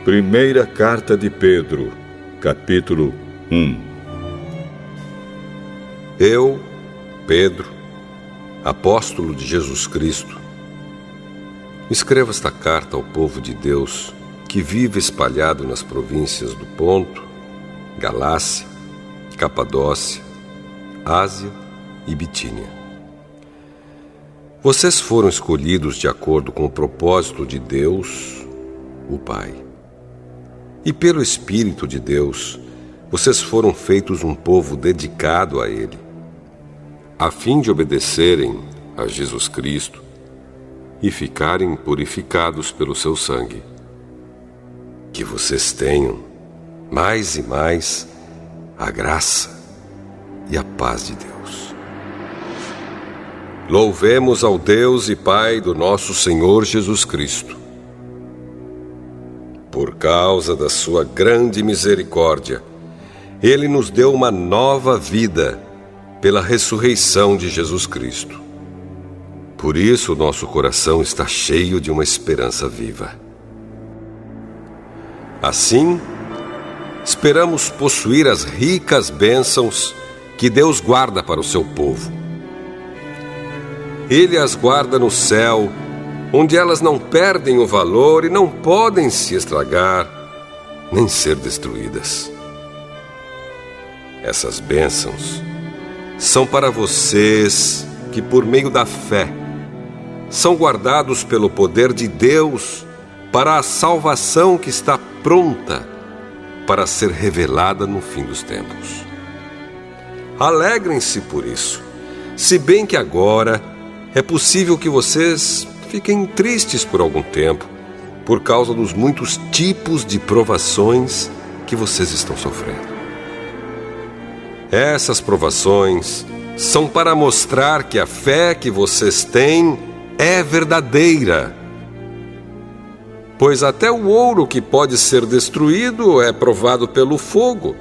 Primeira Carta de Pedro, capítulo 1. Eu, Pedro, apóstolo de Jesus Cristo, escrevo esta carta ao povo de Deus que vive espalhado nas províncias do Ponto, Galácia, Capadócia, Ásia e Bitínia. Vocês foram escolhidos de acordo com o propósito de Deus, o Pai. E pelo Espírito de Deus, vocês foram feitos um povo dedicado a Ele, a fim de obedecerem a Jesus Cristo e ficarem purificados pelo seu sangue. Que vocês tenham, mais e mais, a graça e a paz de Deus. Louvemos ao Deus e Pai do nosso Senhor Jesus Cristo. Por causa da sua grande misericórdia, Ele nos deu uma nova vida pela ressurreição de Jesus Cristo. Por isso, nosso coração está cheio de uma esperança viva. Assim, esperamos possuir as ricas bênçãos que Deus guarda para o seu povo. Ele as guarda no céu, onde elas não perdem o valor e não podem se estragar, nem ser destruídas. Essas bênçãos são para vocês que, por meio da fé, são guardados pelo poder de Deus para a salvação que está pronta para ser revelada no fim dos tempos. Alegrem-se por isso, se bem que agora é possível que vocês fiquem tristes por algum tempo, por causa dos muitos tipos de provações que vocês estão sofrendo. Essas provações são para mostrar que a fé que vocês têm é verdadeira. Pois até o ouro que pode ser destruído é provado pelo fogo.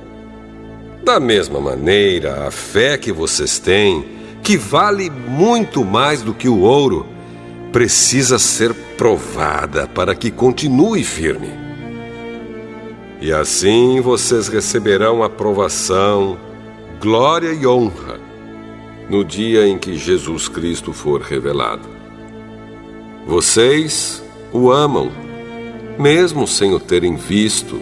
Da mesma maneira, a fé que vocês têm, que vale muito mais do que o ouro, precisa ser provada para que continue firme. E assim vocês receberão aprovação, glória e honra no dia em que Jesus Cristo for revelado. Vocês o amam, mesmo sem o terem visto,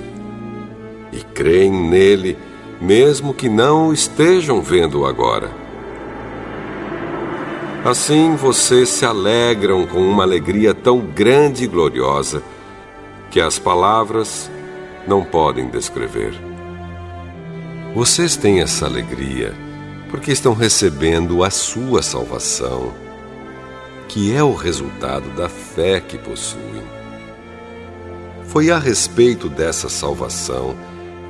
e creem nele, mesmo que não o estejam vendo agora. Assim vocês se alegram com uma alegria tão grande e gloriosa que as palavras não podem descrever. Vocês têm essa alegria porque estão recebendo a sua salvação, que é o resultado da fé que possuem. Foi a respeito dessa salvação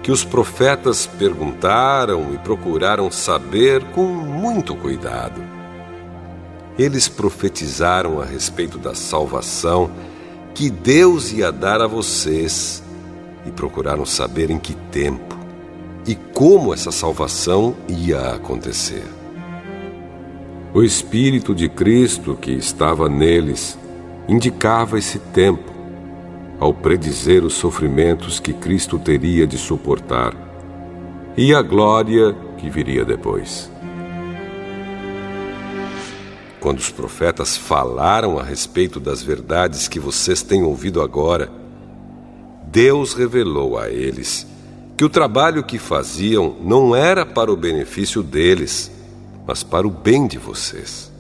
que os profetas perguntaram e procuraram saber com muito cuidado. Eles profetizaram a respeito da salvação que Deus ia dar a vocês e procuraram saber em que tempo e como essa salvação ia acontecer. O Espírito de Cristo que estava neles indicava esse tempo, ao predizer os sofrimentos que Cristo teria de suportar e a glória que viria depois. Quando os profetas falaram a respeito das verdades que vocês têm ouvido agora, Deus revelou a eles que o trabalho que faziam não era para o benefício deles, mas para o bem de vocês.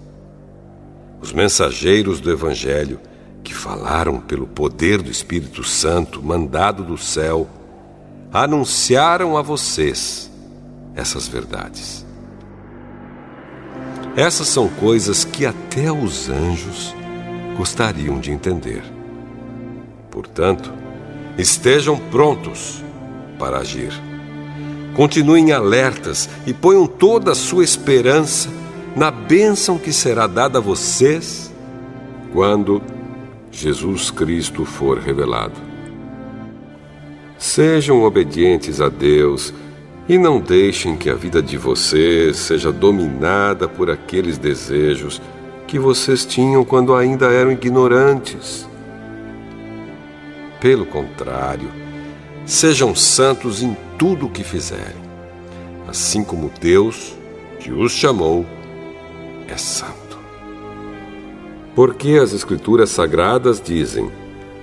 Os mensageiros do Evangelho, que falaram pelo poder do Espírito Santo mandado do céu, anunciaram a vocês essas verdades. Essas são coisas que até os anjos gostariam de entender. Portanto, estejam prontos para agir. Continuem alertas e ponham toda a sua esperança na bênção que será dada a vocês quando Jesus Cristo for revelado. Sejam obedientes a Deus e não deixem que a vida de vocês seja dominada por aqueles desejos que vocês tinham quando ainda eram ignorantes. Pelo contrário, Sejam santos em tudo o que fizerem, assim como Deus, que os chamou, é santo. Porque as Escrituras Sagradas dizem: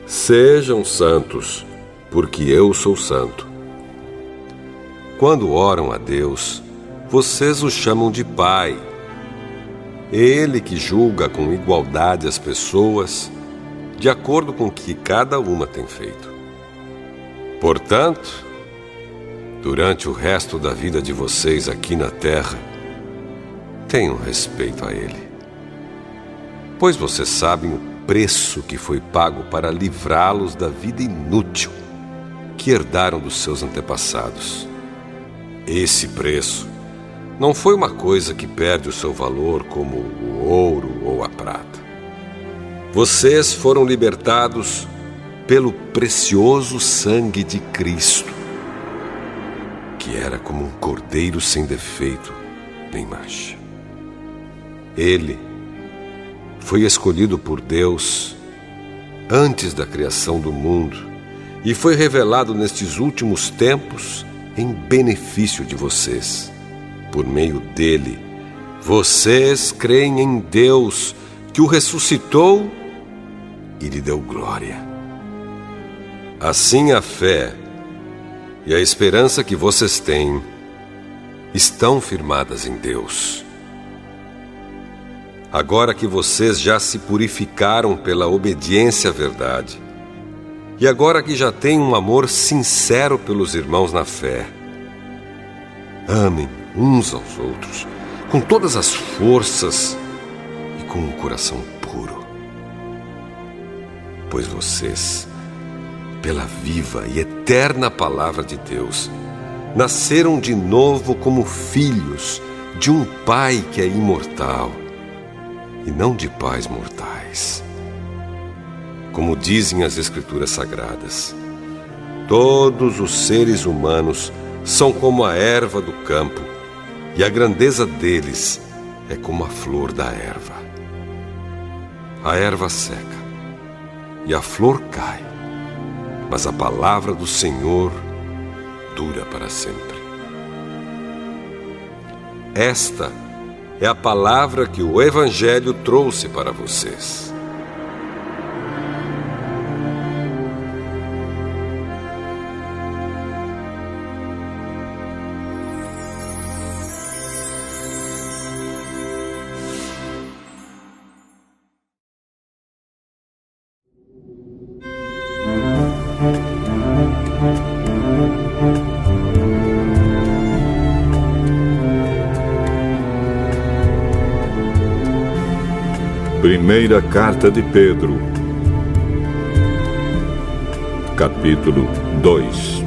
sejam santos, porque eu sou santo. Quando oram a Deus, vocês o chamam de Pai. Ele que julga com igualdade as pessoas, de acordo com o que cada uma tem feito. Portanto, durante o resto da vida de vocês aqui na terra, tenham respeito a Ele. Pois vocês sabem o preço que foi pago para livrá-los da vida inútil que herdaram dos seus antepassados. Esse preço não foi uma coisa que perde o seu valor como o ouro ou a prata. Vocês foram libertados pelo precioso sangue de Cristo, que era como um cordeiro sem defeito nem mancha. Ele foi escolhido por Deus antes da criação do mundo e foi revelado nestes últimos tempos em benefício de vocês. Por meio dele, vocês creem em Deus, que o ressuscitou e lhe deu glória. Assim, a fé e a esperança que vocês têm estão firmadas em Deus. Agora que vocês já se purificaram pela obediência à verdade, e agora que já têm um amor sincero pelos irmãos na fé, amem uns aos outros com todas as forças e com um coração puro. Pois vocês, pela viva e eterna palavra de Deus, nasceram de novo como filhos de um Pai que é imortal e não de pais mortais. Como dizem as Escrituras Sagradas, todos os seres humanos são como a erva do campo, e a grandeza deles é como a flor da erva. A erva seca e a flor cai, mas a palavra do Senhor dura para sempre. Esta é a palavra que o Evangelho trouxe para vocês. Primeira Carta de Pedro, capítulo 2.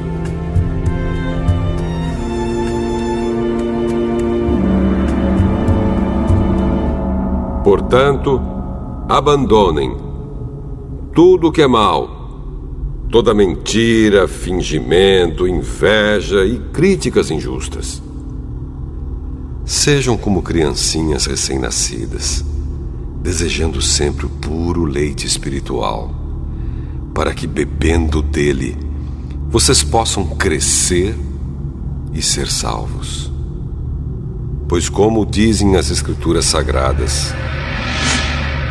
Portanto, abandonem tudo o que é mal, toda mentira, fingimento, inveja e críticas injustas. Sejam como criancinhas recém-nascidas, desejando sempre o puro leite espiritual, para que, bebendo dele, vocês possam crescer e ser salvos. Pois, como dizem as Escrituras Sagradas,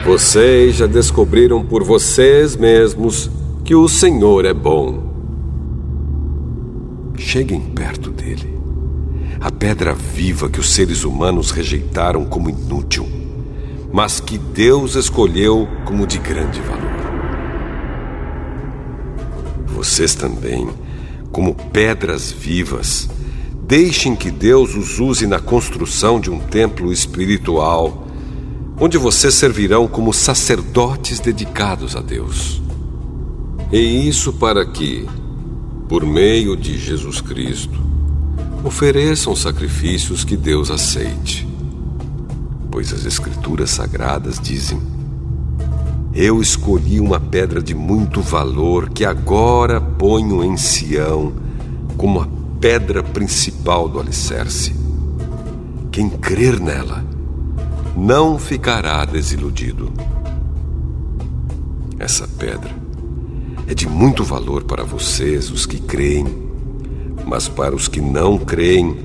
vocês já descobriram por vocês mesmos que o Senhor é bom. Cheguem perto dele, a pedra viva que os seres humanos rejeitaram como inútil, mas que Deus escolheu como de grande valor. Vocês também, como pedras vivas, deixem que Deus os use na construção de um templo espiritual, onde vocês servirão como sacerdotes dedicados a Deus. E isso para que, por meio de Jesus Cristo, ofereçam sacrifícios que Deus aceite. Pois as Escrituras Sagradas dizem: eu escolhi uma pedra de muito valor que agora ponho em Sião como a pedra principal do alicerce. Quem crer nela não ficará desiludido. Essa pedra é de muito valor para vocês, os que creem. Mas para os que não creem,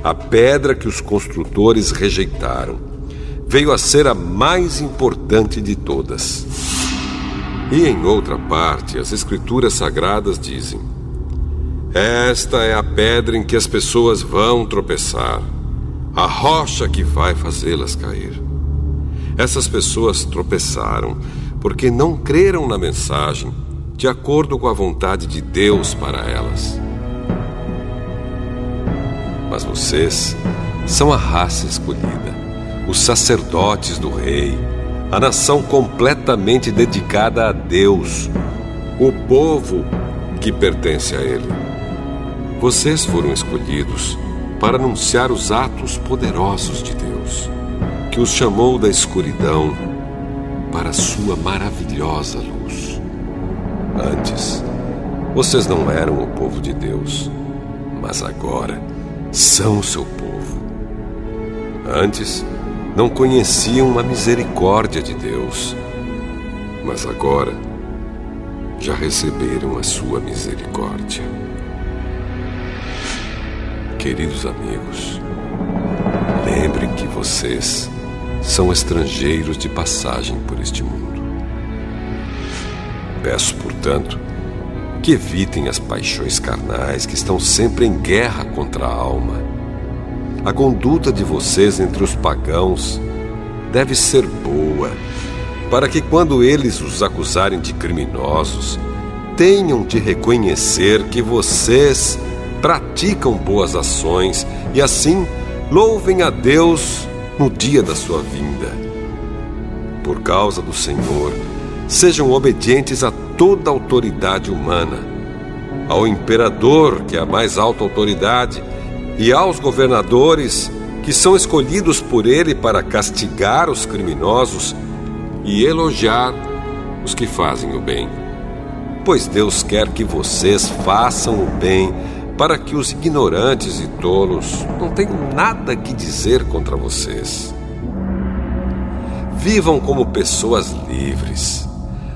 a pedra que os construtores rejeitaram veio a ser a mais importante de todas. E em outra parte, as Escrituras Sagradas dizem: esta é a pedra em que as pessoas vão tropeçar, a rocha que vai fazê-las cair. Essas pessoas tropeçaram porque não creram na mensagem de acordo com a vontade de Deus para elas. Mas vocês são a raça escolhida, os sacerdotes do rei, a nação completamente dedicada a Deus, o povo que pertence a Ele. Vocês foram escolhidos para anunciar os atos poderosos de Deus, que os chamou da escuridão para a sua maravilhosa luz. Antes, vocês não eram o povo de Deus, mas agora são o seu povo. Antes, não conheciam a misericórdia de Deus, mas agora já receberam a sua misericórdia. Queridos amigos, lembrem que vocês são estrangeiros de passagem por este mundo. Peço, portanto, que evitem as paixões carnais que estão sempre em guerra contra a alma. A conduta de vocês entre os pagãos deve ser boa, para que quando eles os acusarem de criminosos, tenham de reconhecer que vocês praticam boas ações e assim louvem a Deus no dia da sua vinda. Por causa do Senhor, sejam obedientes a toda autoridade humana, ao imperador, que é a mais alta autoridade, e aos governadores, que são escolhidos por ele para castigar os criminosos e elogiar os que fazem o bem. Pois Deus quer que vocês façam o bem, para que os ignorantes e tolos não tenham nada que dizer contra vocês. Vivam como pessoas livres.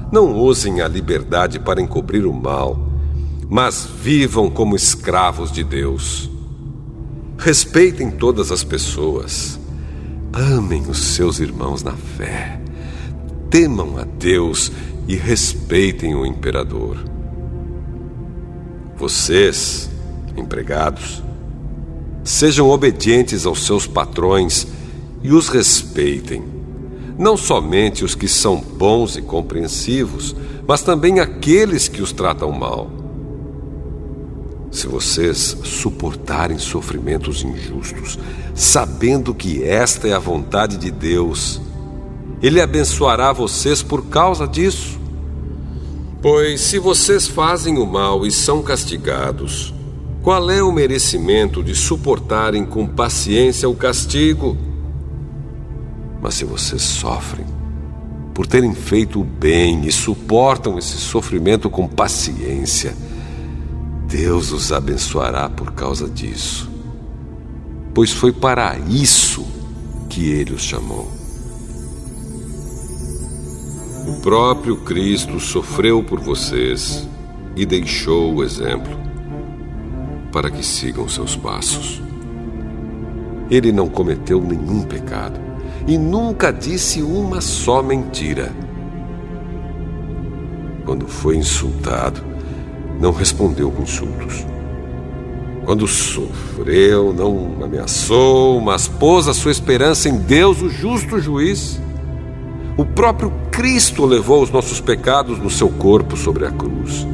Não usem a liberdade para encobrir o mal, mas vivam como escravos de Deus. Respeitem todas as pessoas. Amem os seus irmãos na fé. Temam a Deus e respeitem o imperador. Vocês, empregados, sejam obedientes aos seus patrões e os respeitem, não somente os que são bons e compreensivos, mas também aqueles que os tratam mal. Se vocês suportarem sofrimentos injustos, sabendo que esta é a vontade de Deus, Ele abençoará vocês por causa disso. Pois se vocês fazem o mal e são castigados, qual é o merecimento de suportarem com paciência o castigo? Mas se vocês sofrem por terem feito o bem e suportam esse sofrimento com paciência, Deus os abençoará por causa disso, pois foi para isso que Ele os chamou. O próprio Cristo sofreu por vocês e deixou o exemplo para que sigam seus passos. Ele não cometeu nenhum pecado e nunca disse uma só mentira. Quando foi insultado, não respondeu com insultos. Quando sofreu, não ameaçou, mas pôs a sua esperança em Deus, o justo juiz. O próprio Cristo levou os nossos pecados no seu corpo sobre a cruz,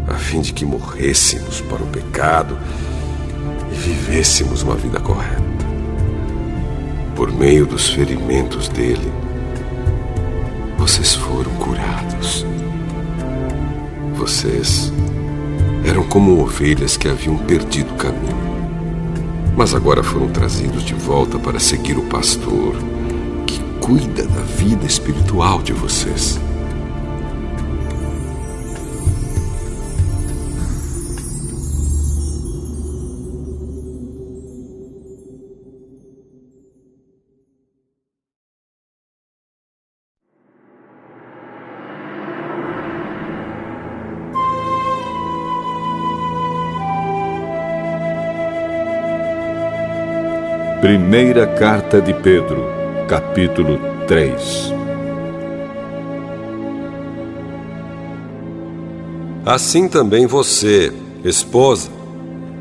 a fim de que morrêssemos para o pecado e vivêssemos uma vida correta. Por meio dos ferimentos dele, vocês foram curados. Vocês eram como ovelhas que haviam perdido o caminho, mas agora foram trazidos de volta para seguir o pastor que cuida da vida espiritual de vocês. Primeira Carta de Pedro, capítulo 3. Assim também você, esposa,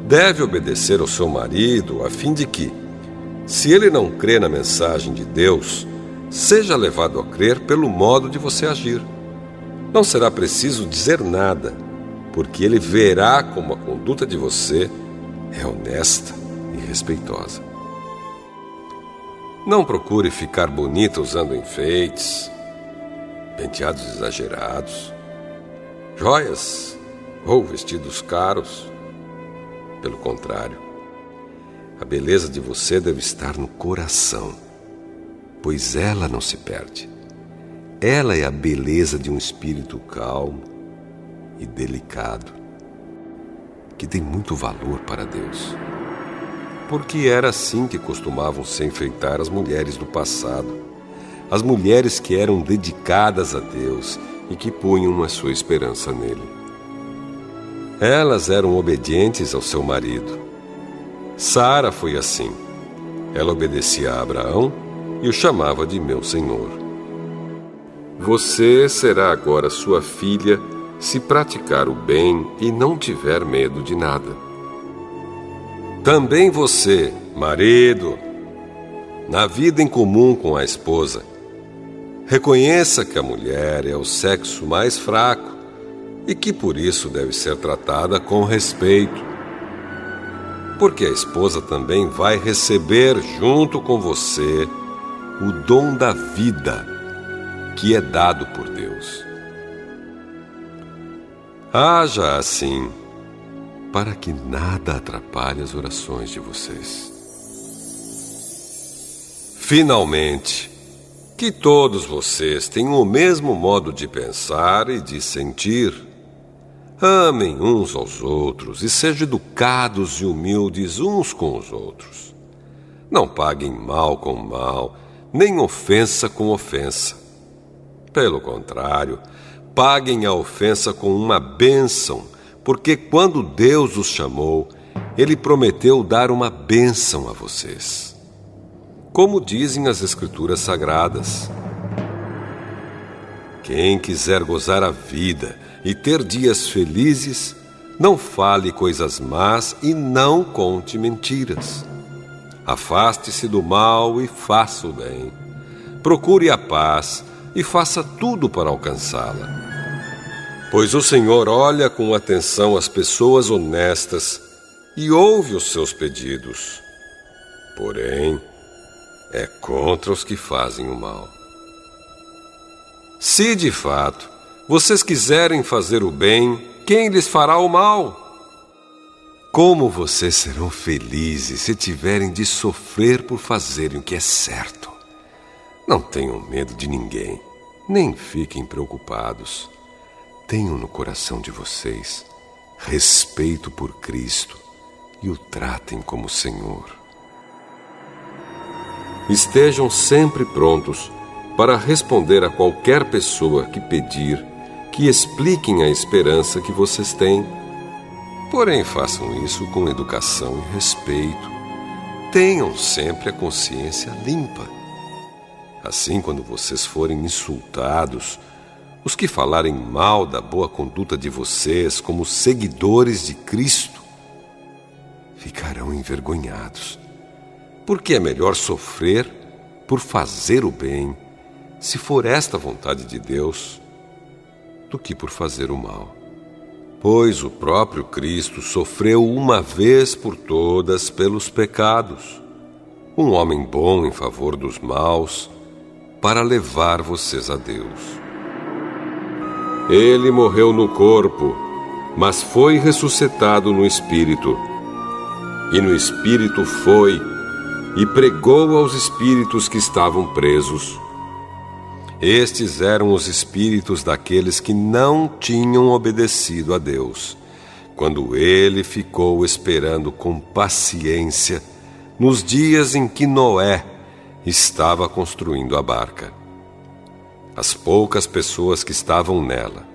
deve obedecer ao seu marido, a fim de que, se ele não crê na mensagem de Deus, seja levado a crer pelo modo de você agir. Não será preciso dizer nada, porque ele verá como a conduta de você é honesta e respeitosa. Não procure ficar bonita usando enfeites, penteados exagerados, joias ou vestidos caros. Pelo contrário, a beleza de você deve estar no coração, pois ela não se perde. Ela é a beleza de um espírito calmo e delicado, que tem muito valor para Deus. Porque era assim que costumavam se enfeitar as mulheres do passado, as mulheres que eram dedicadas a Deus e que punham a sua esperança nele. Elas eram obedientes ao seu marido. Sara foi assim. Ela obedecia a Abraão e o chamava de meu senhor. Você será agora sua filha se praticar o bem e não tiver medo de nada. Também você, marido, na vida em comum com a esposa, reconheça que a mulher é o sexo mais fraco e que por isso deve ser tratada com respeito. Porque a esposa também vai receber junto com você o dom da vida que é dado por Deus. Haja assim, para que nada atrapalhe as orações de vocês. Finalmente, que todos vocês tenham o mesmo modo de pensar e de sentir. Amem uns aos outros e sejam educados e humildes uns com os outros. Não paguem mal com mal, nem ofensa com ofensa. Pelo contrário, paguem a ofensa com uma bênção, porque quando Deus os chamou, Ele prometeu dar uma bênção a vocês. Como dizem as Escrituras Sagradas: quem quiser gozar a vida e ter dias felizes, não fale coisas más e não conte mentiras. Afaste-se do mal e faça o bem. Procure a paz e faça tudo para alcançá-la. Pois o Senhor olha com atenção as pessoas honestas e ouve os seus pedidos. Porém, é contra os que fazem o mal. Se, de fato, vocês quiserem fazer o bem, quem lhes fará o mal? Como vocês serão felizes se tiverem de sofrer por fazerem o que é certo? Não tenham medo de ninguém, nem fiquem preocupados. Tenham no coração de vocês respeito por Cristo e o tratem como Senhor. Estejam sempre prontos para responder a qualquer pessoa que pedir que expliquem a esperança que vocês têm. Porém, façam isso com educação e respeito. Tenham sempre a consciência limpa. Assim, quando vocês forem insultados, os que falarem mal da boa conduta de vocês como seguidores de Cristo ficarão envergonhados, porque é melhor sofrer por fazer o bem, se for esta a vontade de Deus, do que por fazer o mal. Pois o próprio Cristo sofreu uma vez por todas pelos pecados, um homem bom em favor dos maus, para levar vocês a Deus. Ele morreu no corpo, mas foi ressuscitado no Espírito. E no Espírito foi e pregou aos espíritos que estavam presos. Estes eram os espíritos daqueles que não tinham obedecido a Deus, quando Ele ficou esperando com paciência nos dias em que Noé estava construindo a barca. As poucas pessoas que estavam nela,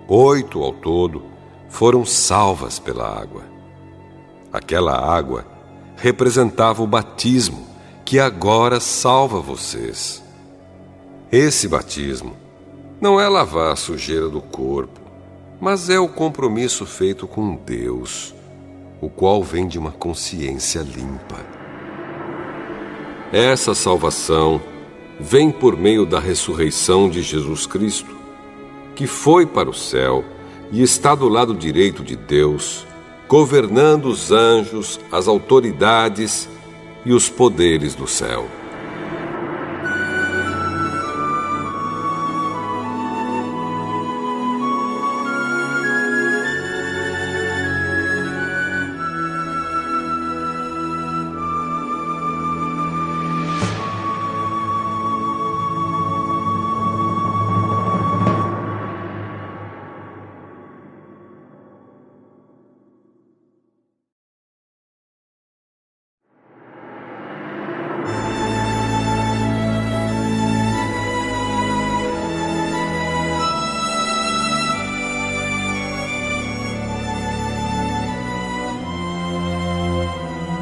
8 ao todo, foram salvas pela água. Aquela água representava o batismo que agora salva vocês. Esse batismo não é lavar a sujeira do corpo, mas é o compromisso feito com Deus, o qual vem de uma consciência limpa. Essa salvação vem por meio da ressurreição de Jesus Cristo, que foi para o céu e está do lado direito de Deus, governando os anjos, as autoridades e os poderes do céu.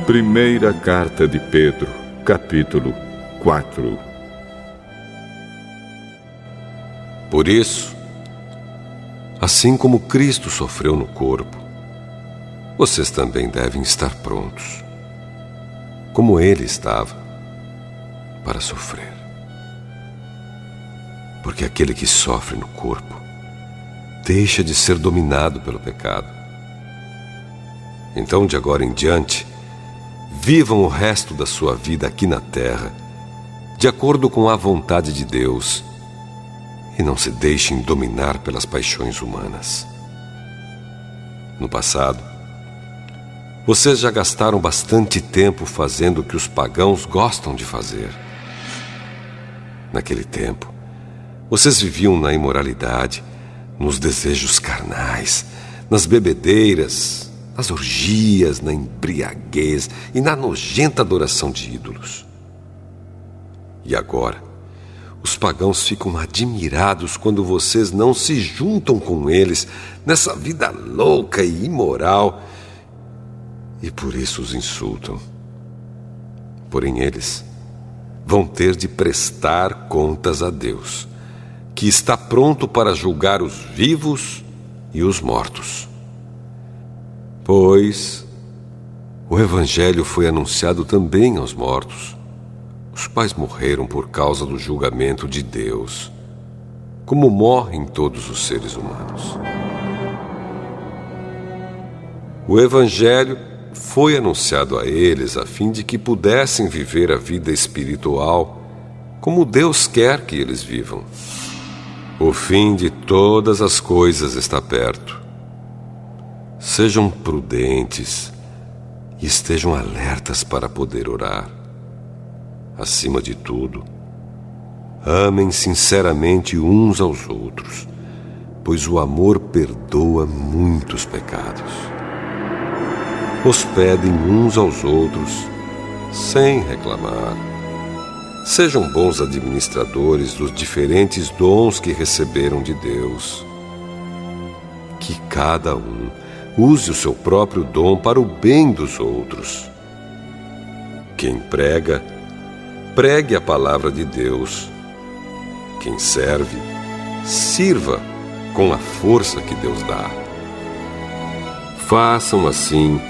Primeira Carta de Pedro, capítulo 4. Por isso, assim como Cristo sofreu no corpo, vocês também devem estar prontos, como Ele estava, para sofrer. Porque aquele que sofre no corpo deixa de ser dominado pelo pecado. Então, de agora em diante, vivam o resto da sua vida aqui na terra, de acordo com a vontade de Deus, e não se deixem dominar pelas paixões humanas. No passado, vocês já gastaram bastante tempo fazendo o que os pagãos gostam de fazer. Naquele tempo, vocês viviam na imoralidade, nos desejos carnais, nas bebedeiras, nas orgias, na embriaguez e na nojenta adoração de ídolos. E agora, os pagãos ficam admirados quando vocês não se juntam com eles nessa vida louca e imoral, e por isso os insultam. Porém, eles vão ter de prestar contas a Deus, que está pronto para julgar os vivos e os mortos. Pois o Evangelho foi anunciado também aos mortos, os quais morreram por causa do julgamento de Deus, como morrem todos os seres humanos. O Evangelho foi anunciado a eles a fim de que pudessem viver a vida espiritual como Deus quer que eles vivam. O fim de todas as coisas está perto. Sejam prudentes e estejam alertas para poder orar. Acima de tudo, amem sinceramente uns aos outros, pois o amor perdoa muitos pecados. Hospedem uns aos outros sem reclamar. Sejam bons administradores dos diferentes dons que receberam de Deus. Que cada um use o seu próprio dom para o bem dos outros. Quem prega, pregue a palavra de Deus. Quem serve, sirva com a força que Deus dá. Façam assim,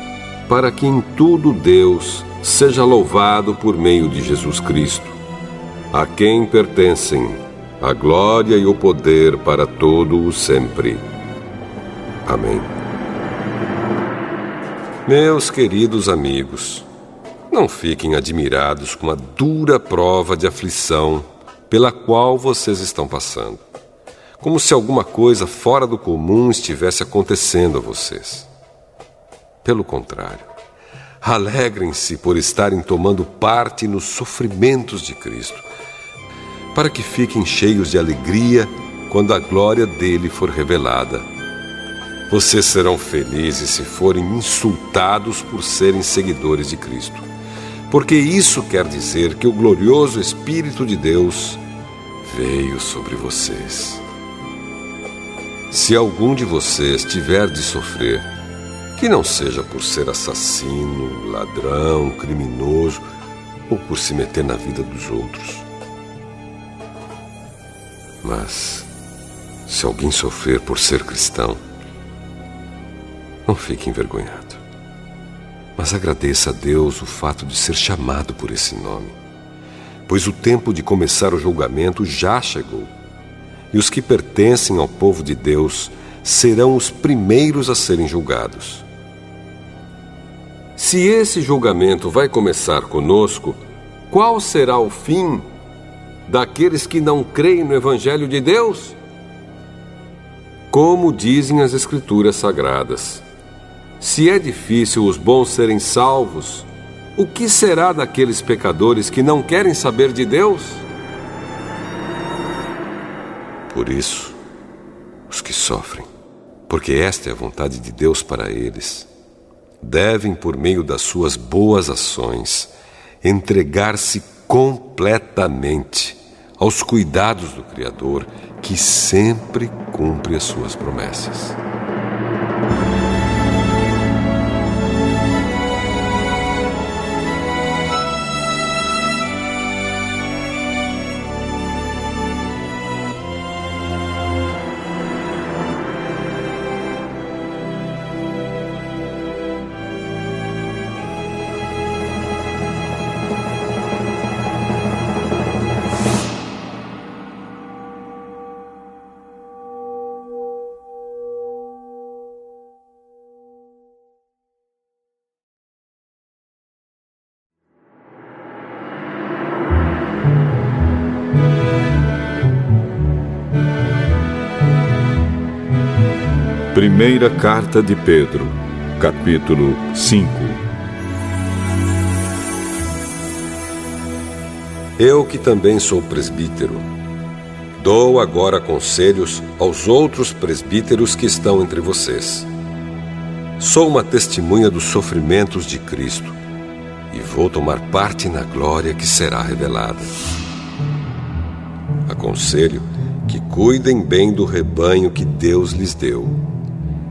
para que em tudo Deus seja louvado por meio de Jesus Cristo, a quem pertencem a glória e o poder para todo o sempre. Amém. Meus queridos amigos, não fiquem admirados com a dura prova de aflição pela qual vocês estão passando, como se alguma coisa fora do comum estivesse acontecendo a vocês. Pelo contrário, alegrem-se por estarem tomando parte nos sofrimentos de Cristo, para que fiquem cheios de alegria quando a glória dele for revelada. Vocês serão felizes se forem insultados por serem seguidores de Cristo, porque isso quer dizer que o glorioso Espírito de Deus veio sobre vocês. Se algum de vocês tiver de sofrer, que não seja por ser assassino, ladrão, criminoso ou por se meter na vida dos outros. Mas, se alguém sofrer por ser cristão, não fique envergonhado, mas agradeça a Deus o fato de ser chamado por esse nome, pois o tempo de começar o julgamento já chegou, e os que pertencem ao povo de Deus serão os primeiros a serem julgados. Se esse julgamento vai começar conosco, qual será o fim daqueles que não creem no Evangelho de Deus? Como dizem as Escrituras Sagradas, se é difícil os bons serem salvos, o que será daqueles pecadores que não querem saber de Deus? Por isso, os que sofrem, porque esta é a vontade de Deus para eles, devem, por meio das suas boas ações, entregar-se completamente aos cuidados do Criador, que sempre cumpre as suas promessas. Primeira Carta de Pedro, capítulo 5. Eu, que também sou presbítero, dou agora conselhos aos outros presbíteros que estão entre vocês. Sou uma testemunha dos sofrimentos de Cristo e vou tomar parte na glória que será revelada. Aconselho que cuidem bem do rebanho que Deus lhes deu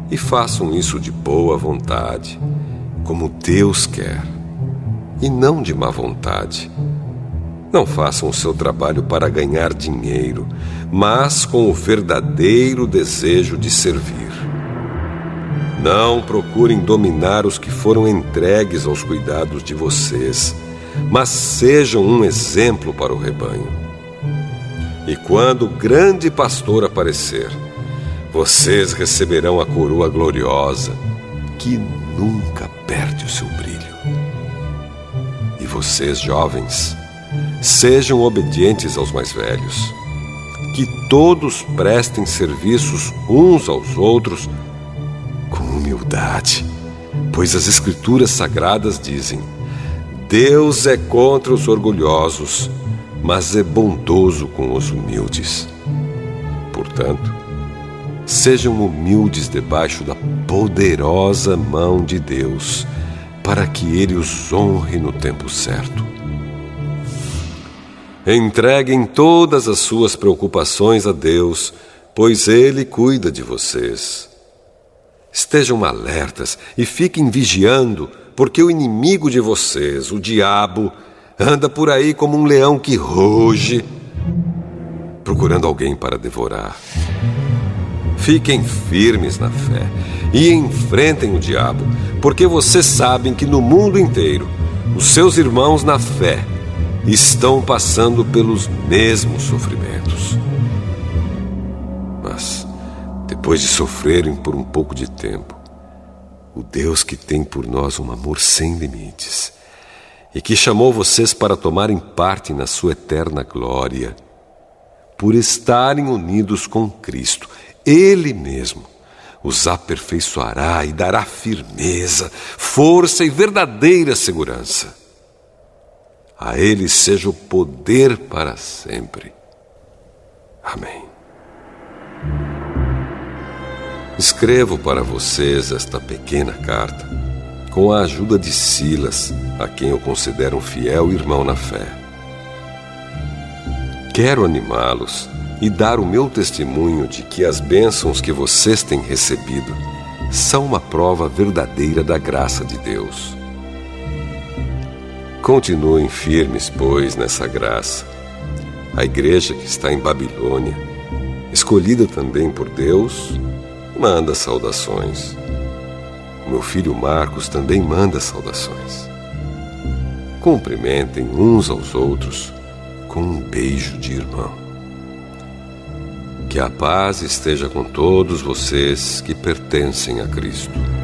e façam isso de boa vontade, como Deus quer, e não de má vontade. Não façam o seu trabalho para ganhar dinheiro, mas com o verdadeiro desejo de servir. Não procurem dominar os que foram entregues aos cuidados de vocês, mas sejam um exemplo para o rebanho. E quando o grande pastor aparecer, vocês receberão a coroa gloriosa, que nunca perde o seu brilho. E vocês, jovens, sejam obedientes aos mais velhos. Que todos prestem serviços uns aos outros com humildade, pois as Escrituras Sagradas dizem: Deus é contra os orgulhosos, mas é bondoso com os humildes. Portanto, sejam humildes debaixo da poderosa mão de Deus, para que Ele os honre no tempo certo. Entreguem todas as suas preocupações a Deus, pois Ele cuida de vocês. Estejam alertas e fiquem vigiando, porque o inimigo de vocês, o diabo, anda por aí como um leão que ruge, procurando alguém para devorar. Fiquem firmes na fé e enfrentem o diabo, porque vocês sabem que no mundo inteiro os seus irmãos na fé estão passando pelos mesmos sofrimentos. Mas, depois de sofrerem por um pouco de tempo, o Deus que tem por nós um amor sem limites e que chamou vocês para tomarem parte na sua eterna glória, por estarem unidos com Cristo, Ele mesmo os aperfeiçoará e dará firmeza, força e verdadeira segurança. A Ele seja o poder para sempre. Amém. Escrevo para vocês esta pequena carta com a ajuda de Silas, a quem eu considero um fiel irmão na fé. Quero animá-los e dar o meu testemunho de que as bênçãos que vocês têm recebido são uma prova verdadeira da graça de Deus. continuem firmes, pois, nessa graça. A igreja que está em Babilônia, escolhida também por Deus, manda saudações. O meu filho Marcos também manda saudações. Cumprimentem uns aos outros com um beijo de irmão. Que a paz esteja com todos vocês que pertencem a Cristo.